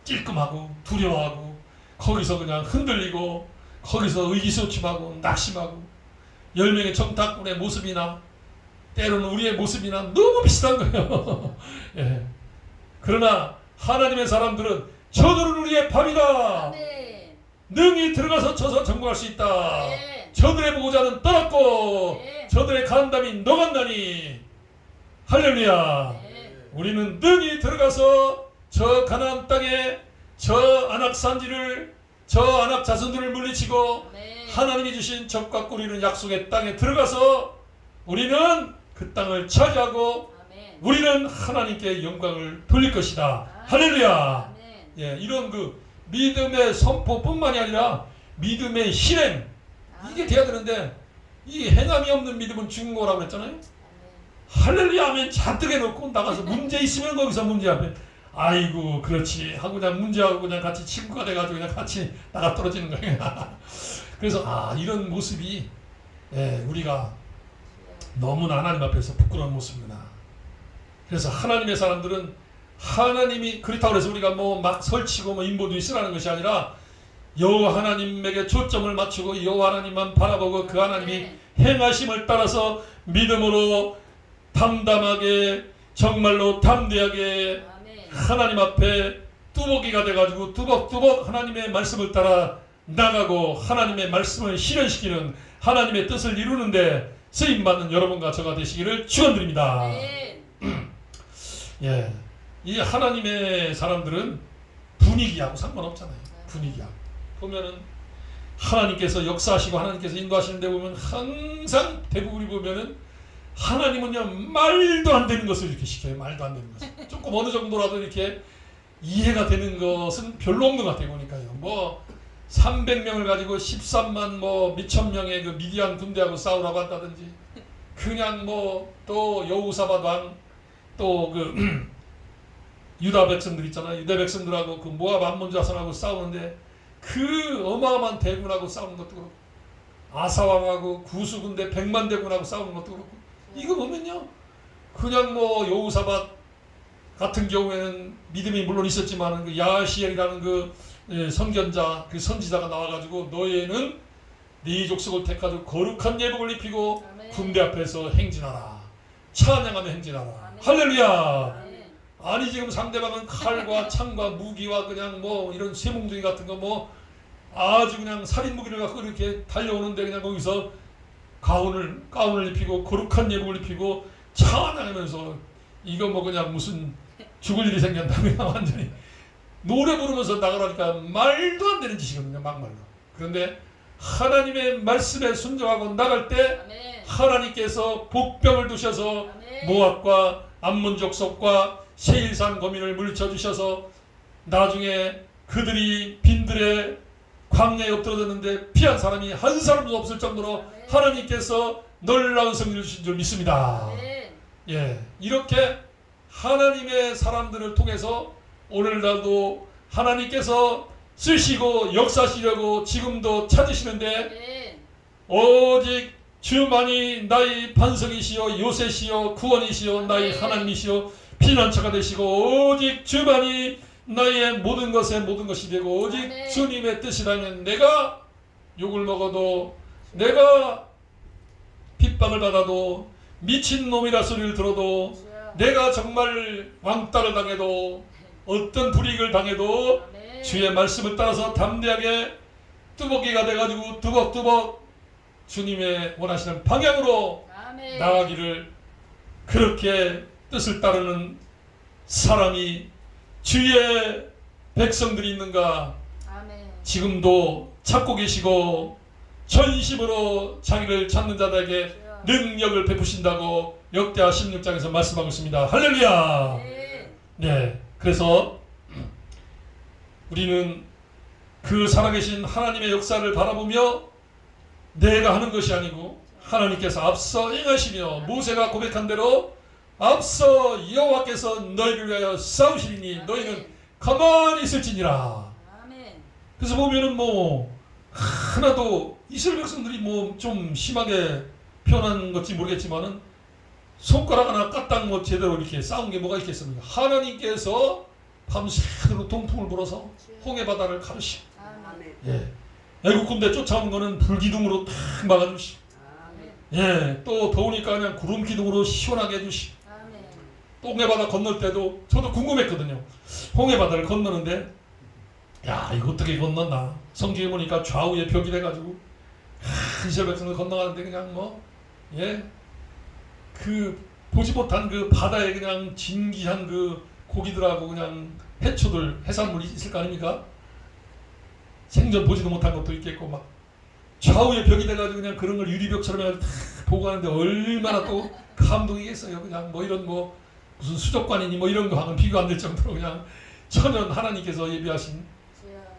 찔끔하고 두려워하고 거기서 그냥 흔들리고 거기서 의기소침하고 낙심하고 10명의 청탁꾼의 모습이나 때로는 우리의 모습이나 너무 비슷한 거예요. 예. 그러나 하나님의 사람들은 저들은 우리의 밥이다. 아멘. 능히 들어가서 쳐서 정복할 수 있다. 아멘. 저들의 보호자는 떠났고 네. 저들의 간담이 녹았나니. 할렐루야. 네. 우리는 능히 들어가서 저 가나안 땅에 저 안악 산지를 저 안악 자손들을 물리치고 아멘. 하나님이 주신 적과 꿀이는 약속의 땅에 들어가서 우리는 그 땅을 차지하고 아멘. 우리는 하나님께 영광을 돌릴 것이다. 할렐루야. 아멘. 예, 이런 그 믿음의 선포뿐만이 아니라 믿음의 실행, 이게 돼야 되는데 이 행함이 없는 믿음은 죽은 거라고 그랬잖아요. 할렐루야 하면 잔뜩 해놓고 나가서 문제 있으면 거기서 문제 하면 아이고 그렇지 하고 그냥 문제하고 그냥 같이 친구가 돼가지고 그냥 같이 나가 떨어지는 거예요. 그래서 이런 모습이 우리가 너무나 하나님 앞에서 부끄러운 모습입니다. 그래서 하나님의 사람들은 하나님이 그렇다고 해서 우리가 뭐 막 설치고 뭐 인보도 있으라는 것이 아니라 여호와 하나님에게 초점을 맞추고 여호와 하나님만 바라보고 그 하나님이 행하심을 따라서 믿음으로 담담하게 정말로 담대하게 아멘. 하나님 앞에 뚜벅이가 돼가지고 뚜벅뚜벅 하나님의 말씀을 따라 나가고 하나님의 말씀을 실현시키는 하나님의 뜻을 이루는데 쓰임받는 여러분과 저가 되시기를 축원드립니다. 아멘. 예, 이 하나님의 사람들은 분위기하고 상관없잖아요. 분위기하고 보면은 하나님께서 역사하시고 하나님께서 인도하시는데 보면 항상 대부분이 보면은 하나님은요 말도 안 되는 것을 이렇게 시켜요. 말도 안 되는 것을 조금 어느 정도라도 이렇게 이해가 되는 것은 별로 없는 것 같아요. 보니까요. 뭐 300명을 가지고 13만 뭐 몇천 명의 그 미디안 군대하고 싸우라고 한다든지 그냥 뭐 또 여호사밧 왕 또 그 유다 백성들 있잖아요. 유다 백성들하고 그 모압 암몬 자손하고 싸우는데 그 어마어마한 대군하고 싸우는 것도 그렇고 아사 왕하고 구수 군대 100만 대군하고 싸우는 것도 그렇고 이거 보면요 그냥 뭐 여호사밧 같은 경우에는 믿음이 물론 있었지만 그 야시엘이라는 그 선견자 그 선지자가 나와가지고 너희는 네 족속을 택하여 거룩한 예복을 입히고 아멘. 군대 앞에서 행진하라 찬양하며 행진하라. 아멘. 할렐루야. 아멘. 아니 지금 상대방은 칼과 창과 무기와 그냥 뭐 이런 쇠몽둥이 같은 거 뭐 아주 그냥 살인 무기를 갖고 이렇게 달려오는데 그냥 거기서 가운을 입히고 거룩한 예복을 입히고 찬양하면서 이거 뭐 그냥 무슨 죽을 일이 생겼다 그냥 완전히 노래 부르면서 나가라니까 말도 안 되는 짓이거든요. 막말로. 그런데 하나님의 말씀에 순종하고 나갈 때 아멘. 하나님께서 복병을 두셔서 아멘. 모압과 암몬 족속과 세일산 거민을 물리쳐 주셔서 나중에 그들이 빈들의 광야에 엎드러졌는데 피한 사람이 한 사람도 없을 정도로 아멘. 하나님께서 놀라운 승리를 주신 줄 믿습니다. 아멘. 예, 이렇게 하나님의 사람들을 통해서 오늘날도 하나님께서 쓰시고 역사하시려고 지금도 찾으시는데 아멘. 오직 주만이 나의 반석이시요 요새시요 구원이시요 나의 하나님이시요 피난처가 되시고 오직 주만이 나의 모든 것의 모든 것이 되고 오직 아멘. 주님의 뜻이라면 내가 욕을 먹어도 내가 핍박을 받아도 미친놈이라 소리를 들어도 주여. 내가 정말 왕따를 당해도 어떤 불이익을 당해도 아멘. 주의 말씀을 따라서 담대하게 뚜벅이가 돼가지고 뚜벅뚜벅 주님의 원하시는 방향으로 아멘. 나가기를 그렇게 뜻을 따르는 사람이 주의 백성들이 있는가 아멘. 지금도 찾고 계시고 전심으로 자기를 찾는 자들에게 주여. 능력을 베푸신다고 역대하 16장에서 말씀하고 있습니다. 할렐루야. 네. 네, 그래서 우리는 그 살아계신 하나님의 역사를 바라보며 내가 하는 것이 아니고 하나님께서 앞서 행하시며 모세가 고백한 대로 앞서 여호와께서 너희를 위하여 싸우시리니 너희는 가만히 있을지니라. 아멘. 그래서 보면은 뭐 하나도 이스라엘 백성들이 뭐 좀 심하게 표현한 건지 모르겠지만은 손가락 하나 까딱 뭐 제대로 이렇게 싸운 게 뭐가 있겠습니까? 하나님께서 밤새도록 동풍을 불어서 홍해 바다를 가르시고 아멘. 예. 애국 군대 쫓아오는 거는 불기둥으로 탁 막아주시고 아멘. 예. 또 더우니까 그냥 구름 기둥으로 시원하게 해주시고 아멘. 또 홍해 바다 건널 때도 저도 궁금했거든요. 홍해 바다를 건너는데 야, 이거 어떻게 건넜나? 성경에 보니까 좌우에 벽이 돼가지고 이스라엘 백성들 건너가는데 그냥 뭐 예, 그 보지 못한 그 바다에 그냥 진기한 그 고기들하고 그냥 해초들 해산물이 있을 거 아닙니까? 생전 보지도 못한 것도 있겠고 막 좌우에 벽이 돼가지고 그냥 그런 걸 유리벽처럼 해가지고 다 보고 가는데 얼마나 또 감동이겠어요. 그냥 뭐 이런 뭐 무슨 수족관이니 뭐 이런 거하고는 비교 안 될 정도로 그냥 천연 하나님께서 예비하신,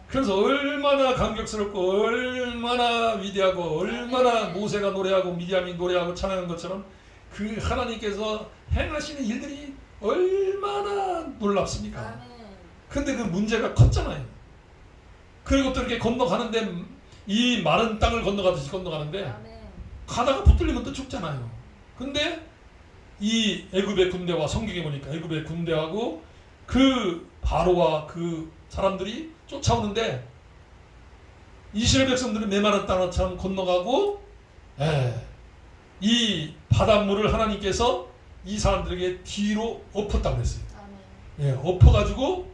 그래서 얼마나 감격스럽고 얼마나 위대하고 얼마나 모세가 노래하고 미디안이 노래하고 찬양한 것처럼 그 하나님께서 행하시는 일들이 얼마나 놀랍습니까? 근데 그 문제가 컸잖아요. 그리고 또 이렇게 건너가는데 이 마른 땅을 건너가듯이 건너가는데 가다가 붙들리면 또 죽잖아요. 근데 이 애굽의 군대와, 성경에 보니까 애굽의 군대하고 그 바로와 그 사람들이 쫓아오는데 이스라엘 백성들은 메마른 땅처럼 건너가고, 이 바닷물을 하나님께서 이 사람들에게 뒤로 엎었다고 그랬어요. 엎어가지고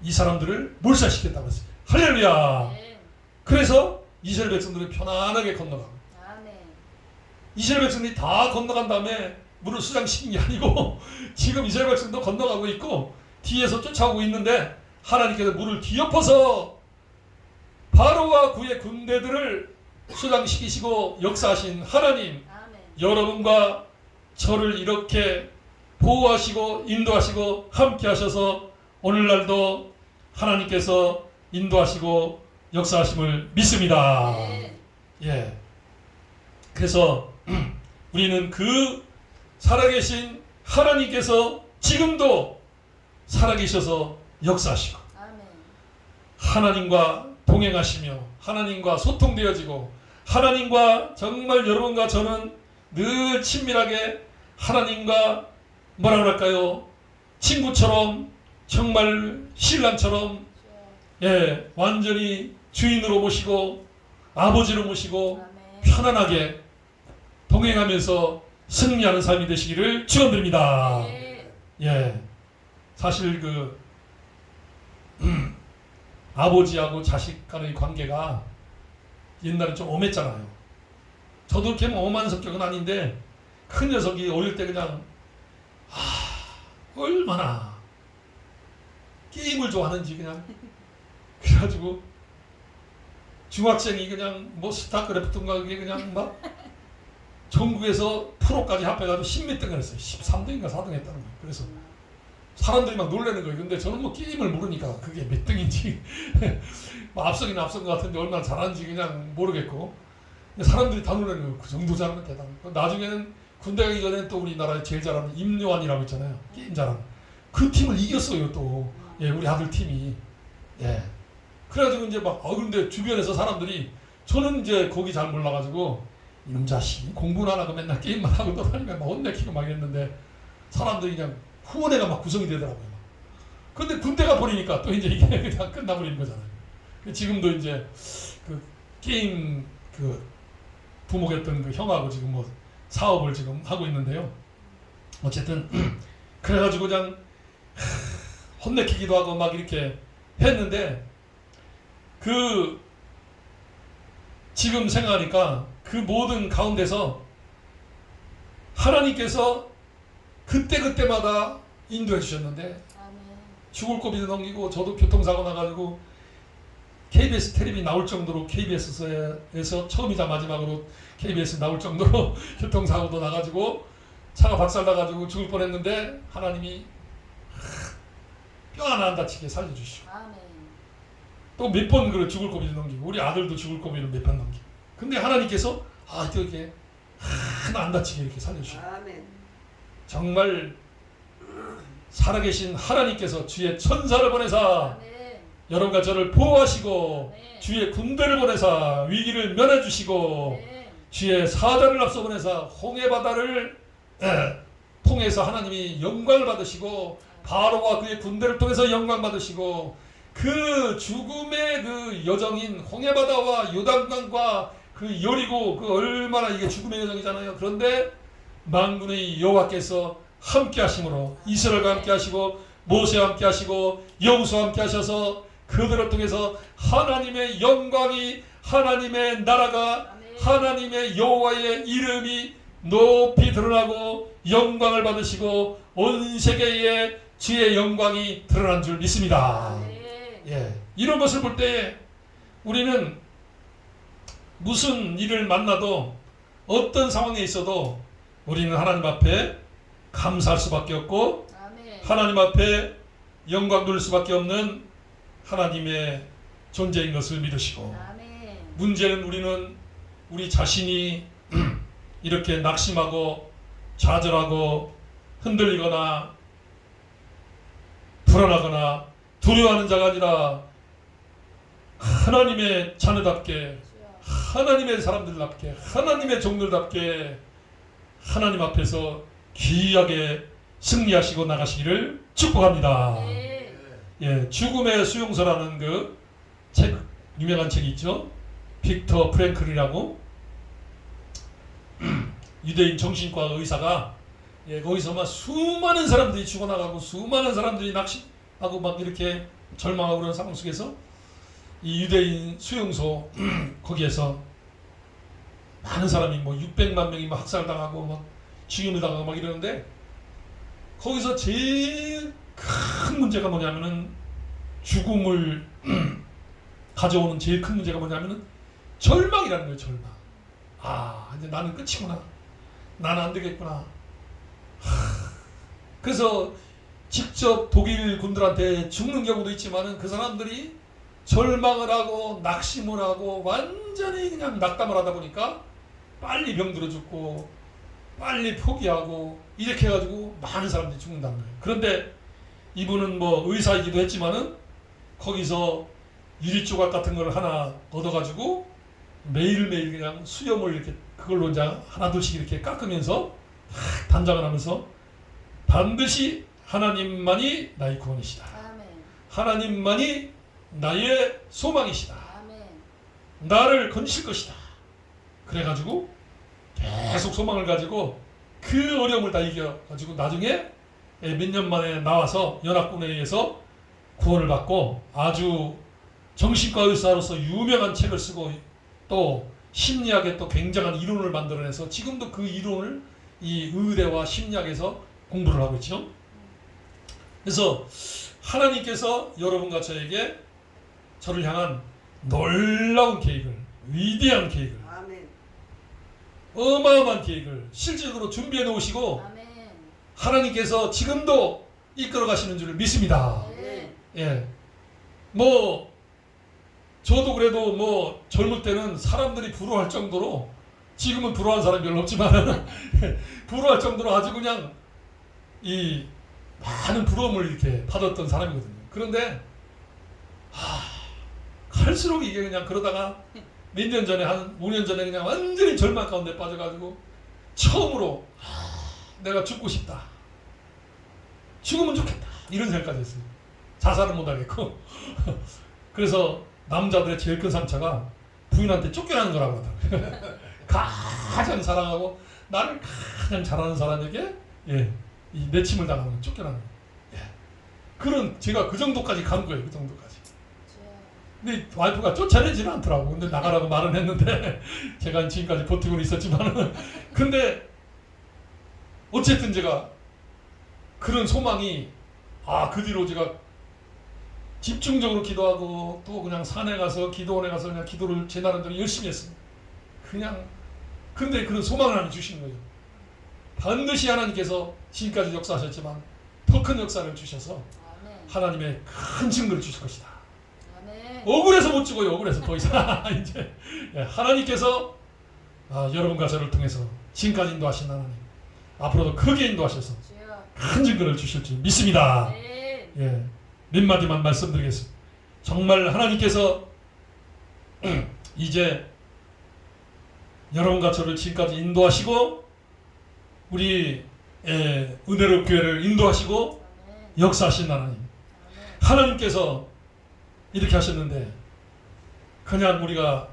이 사람들을 몰살시켰다고 그랬어요. 할렐루야. 그래서 이스라엘 백성들이 편안하게 건너가고, 이스라엘 백성들이 다 건너간 다음에 물을 수장시킨 게 아니고 지금 이스라엘 백성도 건너가고 있고 뒤에서 쫓아오고 있는데 하나님께서 물을 뒤엎어서 바로와 그의 군대들을 수장시키시고 역사하신 하나님, 여러분과 저를 이렇게 보호하시고 인도하시고 함께 하셔서 오늘날도 하나님께서 인도하시고 역사하심을 믿습니다. 예. 그래서 우리는 그 살아계신 하나님께서 지금도 살아계셔서 역사하시고 하나님과 동행하시며 하나님과 소통되어지고 하나님과 정말 여러분과 저는 늘 친밀하게 하나님과 뭐라 그럴까요? 친구처럼 정말 신랑처럼 완전히 주인으로 모시고 아버지로 모시고 편안하게 동행하면서 승리하는 삶이 되시기를 축원드립니다. 사실 그 아버지하고 자식 간의 관계가 옛날에 좀 엄했잖아요. 저도 그렇게 엄한 성격은 아닌데 큰 녀석이 어릴 때 그냥 얼마나 게임을 좋아하는지 그냥 그래가지고 중학생이 그냥 뭐 스타크래프트인가 그게 그냥 막 전국에서 프로까지 합해가지고 10몇 등을 했어요. 13등인가 4등 했다는 거예요. 그래서 사람들이 막 놀라는 거예요. 근데 저는 뭐 게임을 모르니까 그게 몇 등인지 뭐 앞서긴 앞선 것 같은데 얼마나 잘하는지 그냥 모르겠고, 근데 사람들이 다 놀라는 거예요. 그 정도 잘하는 대단. 나중에는 군대 가기 전에 또 우리나라에 제일 잘하는 임요한이라고 있잖아요. 게임 잘하는. 그 팀을 이겼어요 또. 우리 아들 팀이. 그래가지고 이제 막 근데 주변에서 사람들이, 저는 이제 거기 잘 몰라가지고 이놈 자식 공부는 안 하고 맨날 게임만 하고 떠다니까 막 혼내키고 막 했는데 사람들이 그냥 후원회가 막 구성이 되더라고요. 근데 군대가 버리니까 또 이제 이게 그냥 끝나버리는 거잖아요. 지금도 이제 그 게임 그 부목했던 그 형하고 지금 뭐 사업을 지금 하고 있는데요. 어쨌든 그래가지고 그냥 혼내키기도 하고 막 이렇게 했는데, 그 지금 생각하니까 그 모든 가운데서 하나님께서 그때그때마다 인도해 주셨는데, 죽을 고비도 넘기고 저도 교통사고 나가지고 KBS 텔레비 나올 정도로, KBS에서 처음이자 마지막으로 KBS 나올 정도로 교통사고도 나가지고 차가 박살나가지고 죽을 뻔했는데 하나님이 뼈 하나 안 다치게 살려주시고, 또 몇 번 그 죽을 고비를 넘기고, 우리 아들도 죽을 고비를 몇 번 넘기고, 근데 하나님께서 이렇게 하나 안 다치게 이렇게 살려주시고, 정말 살아계신 하나님께서 주의 천사를 보내사 여러분과 저를 보호하시고 주의 군대를 보내사 위기를 면해주시고 주의 사자를 앞서 보내사 홍해바다를 통해서 하나님이 영광을 받으시고 바로와 그의 군대를 통해서 영광 받으시고, 그 죽음의 그 여정인 홍해바다와 요단강과 그 여리고, 그 얼마나 이게 죽음의 여정이잖아요. 그런데 만군의 여호와께서 함께 하심으로 이스라엘과 함께 하시고 모세와 함께 하시고 여호수아와 함께 하셔서 그들을 통해서 하나님의 영광이, 하나님의 나라가, 아멘. 하나님의 여호와의 이름이 높이 드러나고 영광을 받으시고 온 세계에 주의 영광이 드러난 줄 믿습니다. 아멘. 예, 이런 것을 볼 때 우리는 무슨 일을 만나도 어떤 상황에 있어도 우리는 하나님 앞에 감사할 수밖에 없고 아멘. 하나님 앞에 영광 돌릴 수밖에 없는 하나님의 존재인 것을 믿으시고, 아멘. 문제는 우리는 우리 자신이 이렇게 낙심하고 좌절하고 흔들리거나 불안하거나 두려워하는 자가 아니라 하나님의 자녀답게, 주여. 하나님의 사람들답게, 하나님의 종들답게 하나님 앞에서 귀하게 승리하시고 나가시기를 축복합니다. 네. 예, 죽음의 수용소라는 그 책, 유명한 책이 있죠. 빅터 프랭클이라고 유대인 정신과 의사가, 예, 거기서 막 수많은 사람들이 죽어나가고 수많은 사람들이 낙심하고 막 이렇게 절망하고 그런 상황 속에서 이 유대인 수용소 거기에서 많은 사람이 뭐 600만 명이 막 학살당하고 막 죽임을 당하고 막 이러는데, 거기서 제일 큰 문제가 뭐냐면은, 죽음을 가져오는 제일 큰 문제가 뭐냐면은 절망이라는 거예요. 절망. 아, 이제 나는 끝이구나. 나는 안 되겠구나. 그래서 직접 독일 군들한테 죽는 경우도 있지만은 그 사람들이 절망을 하고 낙심을 하고 완전히 그냥 낙담을 하다 보니까 빨리 병들어 죽고 빨리 포기하고 이렇게 해가지고 많은 사람들이 죽는다는 거예요. 그런데 이분은 뭐 의사이기도 했지만은 거기서 유리조각 같은 걸 하나 얻어가지고 매일매일 그냥 수염을 이렇게 그걸로 이제 하나둘씩 이렇게 깎으면서 단장을 하면서 반드시 하나님만이 나의 구원이시다. 아멘. 하나님만이 나의 소망이시다. 아멘. 나를 건지실 것이다. 그래가지고 계속 소망을 가지고 그 어려움을 다 이겨가지고 나중에 몇 년 만에 나와서 연합군에 의해서 구원을 받고 아주 정신과 의사로서 유명한 책을 쓰고 또 심리학에 또 굉장한 이론을 만들어내서 지금도 그 이론을 이 의대와 심리학에서 공부를 하고 있죠. 그래서 하나님께서 여러분과 저에게 저를 향한 놀라운 계획을, 위대한 계획을, 아멘. 어마어마한 계획을 실질적으로 준비해 놓으시고 아멘. 하나님께서 지금도 이끌어 가시는 줄 믿습니다. 네. 예. 뭐 저도 그래도 뭐 젊을 때는 사람들이 부러워할 정도로, 지금은 부러워하는 사람이 별로 없지만 부러워할 정도로 아주 그냥 이 많은 부러움을 이렇게 받았던 사람이거든요. 그런데 갈수록 이게 그냥 그러다가 몇 년 전에 한 5년 전에 그냥 완전히 절망 가운데 빠져가지고 처음으로 내가 죽고 싶다. 죽으면 좋겠다. 이런 생각까지 했어요. 자살은 못하겠고. 그래서 남자들의 제일 큰 상처가 부인한테 쫓겨나는 거라고 하더라고요. 가장 사랑하고 나를 가장 잘하는 사람에게 이 내침을 당하는 거, 쫓겨나는 거. 그런 제가 그 정도까지 간 거예요. 그 정도까지. 주여. 근데 와이프가 쫓아내지는 않더라고. 근데 나가라고 말은 했는데 제가 지금까지 버티고는 있었지만은 근데 어쨌든 제가 그런 소망이 그 뒤로 제가 집중적으로 기도하고 또 그냥 산에 가서 기도원에 가서 그냥 기도를 제 나름대로 열심히 했습니다. 그냥 근데 그런 소망을 하나 주시는 거예요. 반드시 하나님께서 지금까지 역사하셨지만 더 큰 역사를 주셔서 아멘. 하나님의 큰 증거를 주실 것이다. 아멘. 억울해서 못 죽어요. 억울해서 더 이상 이제 하나님께서 여러분과 저를 통해서 지금까지 인도하신 하나님 앞으로도 크게 인도하셔서 주여. 큰 증거를 주실 줄 믿습니다. 네. 몇 마디만 말씀드리겠습니다. 정말 하나님께서 이제 여러분과 저를 지금까지 인도하시고 우리 은혜로 교회를 인도하시고 아멘. 역사하신 하나님, 아멘. 하나님께서 이렇게 하셨는데 그냥 우리가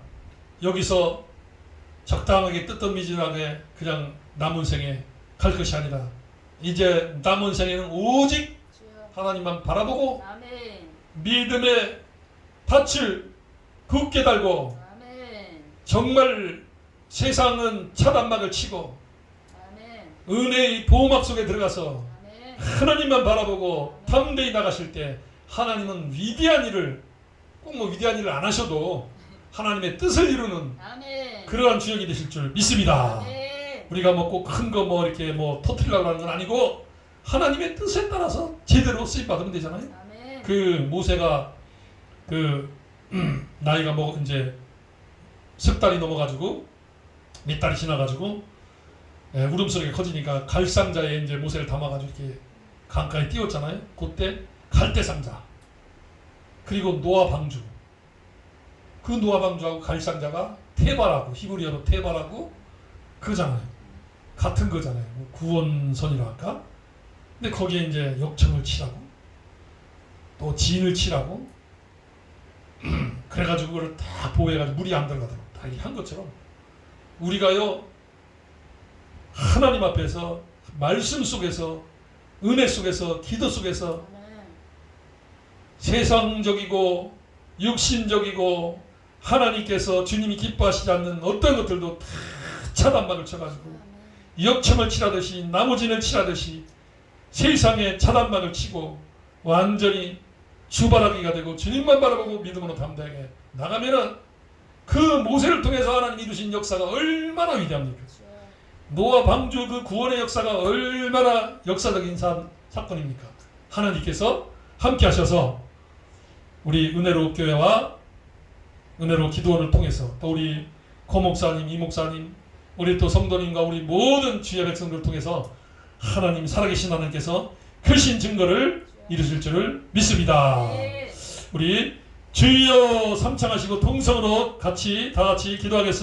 여기서 적당하게 뜨뜻미진하게 그냥 남은 생에 갈 것이 아니라 이제 남은 생에는 오직 주여. 하나님만 바라보고 아멘. 믿음의 닻을 굳게 달고 아멘. 정말 세상은 차단막을 치고 아멘. 은혜의 보호막 속에 들어가서 아멘. 하나님만 바라보고 담대히 나가실 때 하나님은 위대한 일을 꼭 뭐 위대한 일을 안 하셔도 하나님의 뜻을 이루는 아멘. 그러한 주역이 되실 줄 믿습니다. 아멘. 우리가 뭐 꼭 큰 거 뭐 이렇게 뭐 터뜨리려고 하는 건 아니고 하나님의 뜻에 따라서 제대로 쓰임 받으면 되잖아요. 아멘. 그 모세가 그 나이가 뭐 이제 석 달이 넘어가지고 몇 달이 지나가지고 울음소리가 커지니까 갈상자에 이제 모세를 담아가지고 이렇게 강가에 띄웠잖아요. 그때 갈대상자 그리고 노아 방주 그 노아 방주하고 갈상자가 테바라고 히브리어로 테바라고 그잖아요. 같은 거잖아요. 뭐 구원선이라 할까? 근데 거기에 이제 역청을 치라고 또 진을 치라고 그래가지고 그걸 다 보호해가지고 물이 안 들어가도록 다 이렇게 한 것처럼 우리가요 하나님 앞에서 말씀 속에서 은혜 속에서 기도 속에서 아멘. 세상적이고 육신적이고 하나님께서 주님이 기뻐하시지 않는 어떤 것들도 다 차단막을 쳐가지고 아멘. 역청을 치라듯이 나무진을 치라듯이 세상에 차단막을 치고 완전히 주바라기가 되고 주님만 바라보고 믿음으로 담대하게 나가면은 그 모세를 통해서 하나님 이루신 역사가 얼마나 위대합니까? 주여. 노아 방주 그 구원의 역사가 얼마나 역사적인 사건입니까? 하나님께서 함께 하셔서 우리 은혜로 교회와 은혜로 기도원을 통해서 또 우리 고 목사님, 이 목사님, 우리 또 성도님과 우리 모든 주의 백성들을 통해서 하나님 살아계신 하나님께서 크신 증거를 이루실 줄을 믿습니다. 네. 우리 주여 삼창하시고 통성으로 다 같이 기도하겠습니다.